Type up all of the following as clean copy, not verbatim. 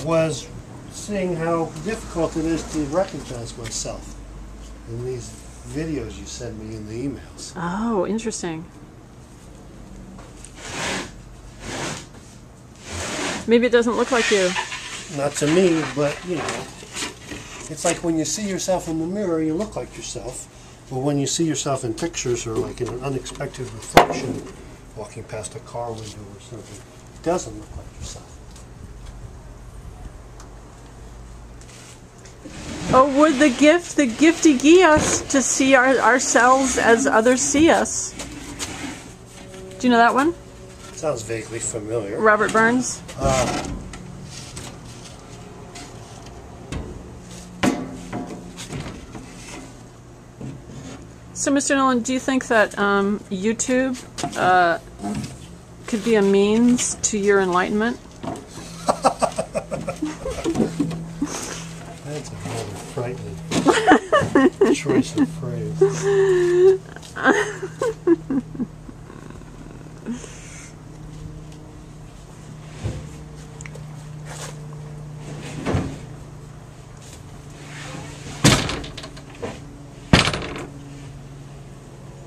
was seeing how difficult it is to recognize myself in these videos you send me in the emails. Oh, interesting. Maybe it doesn't look like you. Not to me, but, you know, it's like when you see yourself in the mirror, you look like yourself. But when you see yourself in pictures or like in an unexpected reflection, walking past a car window or something, it doesn't look like yourself. Oh, would the gifty gee us to see ourselves as others see us? Do you know that one? Sounds vaguely familiar. Robert Burns? So, Mr. Nolan, do you think that YouTube could be a means to your enlightenment? That's a rather frightening choice of phrase.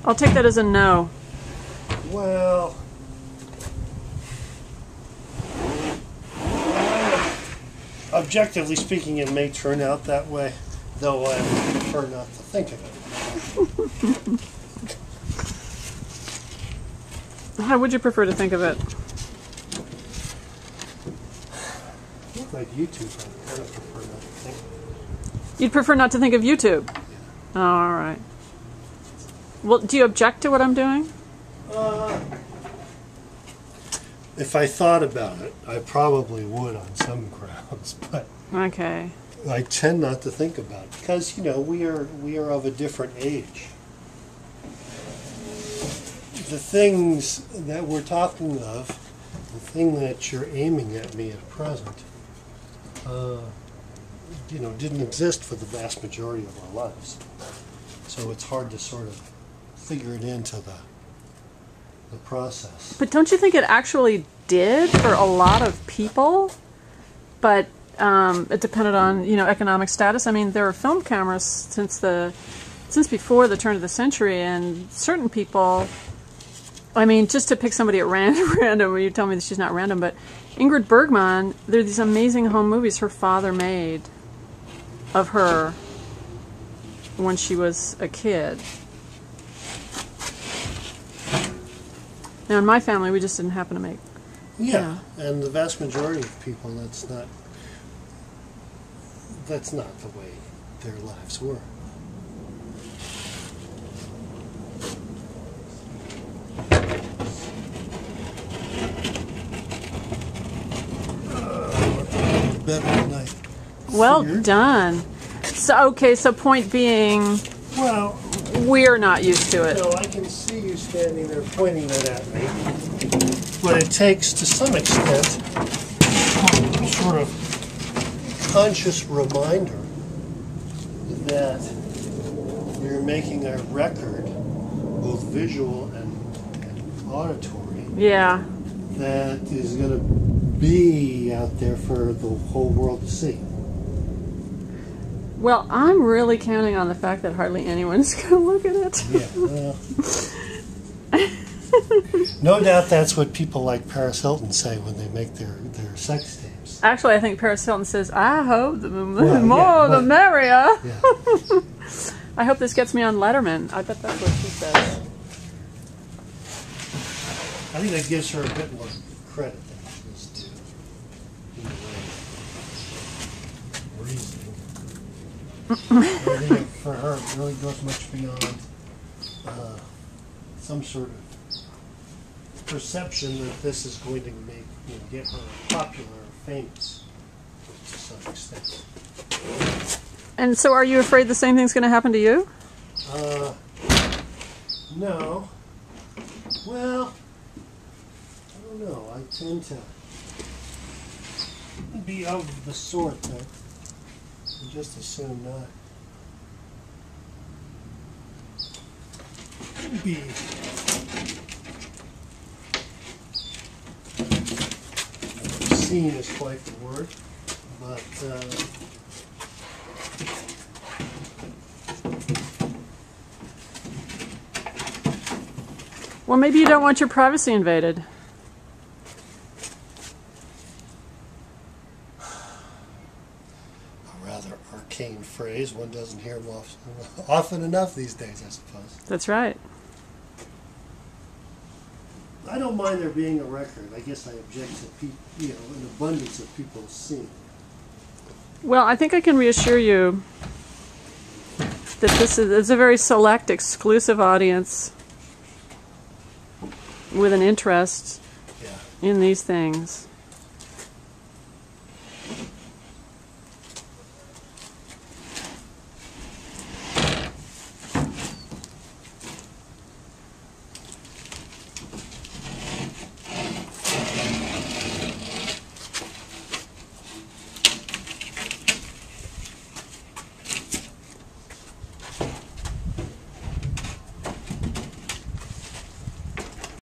I'll take that as a no. Well, objectively speaking, it may turn out that way, though I would prefer not to think of it. How would you prefer to think of it? Like YouTube, I kind of prefer not to think of it. You'd prefer not to think of YouTube? Yeah. Oh, all right. Well, do you object to what I'm doing? If I thought about it, I probably would on some grounds, but okay. I tend not to think about it because, you know, we are of a different age. The things that we're talking of, the thing that you're aiming at me at present, you know, didn't exist for the vast majority of our lives. So it's hard to sort of figure it into the process. But don't you think it actually did for a lot of people? But it depended on, you know, economic status. I mean, there were film cameras since before the turn of the century, and certain people, I mean, just to pick somebody at random, you tell me that she's not random, but Ingrid Bergman, there are these amazing home movies her father made of her when she was a kid. Now, in my family, we just didn't happen to make. Yeah, and the vast majority of people, that's not the way their lives were. Better tonight. Well done. So, okay, so point being, well, we're not used to it. No, I can see you standing there pointing it at me. But it takes, to some extent, a sort of conscious reminder that you're making a record, both visual and auditory, yeah, that is going to be out there for the whole world to see. Well, I'm really counting on the fact that hardly anyone's going to look at it. Yeah, no doubt that's what people like Paris Hilton say when they make their sex tapes. Actually, I think Paris Hilton says, I hope the more the merrier. Yeah. I hope this gets me on Letterman. I bet that's what she says. I think that gives her a bit more credit than she is due. In a way. Reasoning. I think for her it really goes much beyond some sort of perception that this is going to make, you know, get her popular or famous to some extent. And so are you afraid the same thing's going to happen to you? No. Well, I don't know. I tend to be of the sort that I just assume not be Obscene is quite the word, but Well, maybe you don't want your privacy invaded. a rather arcane phrase. One doesn't hear them often enough these days, I suppose. That's right. I don't mind there being a record. I guess I object to an abundance of people seeing. Well, I think I can reassure you that this is a very select, exclusive audience with an interest Yeah. in these things.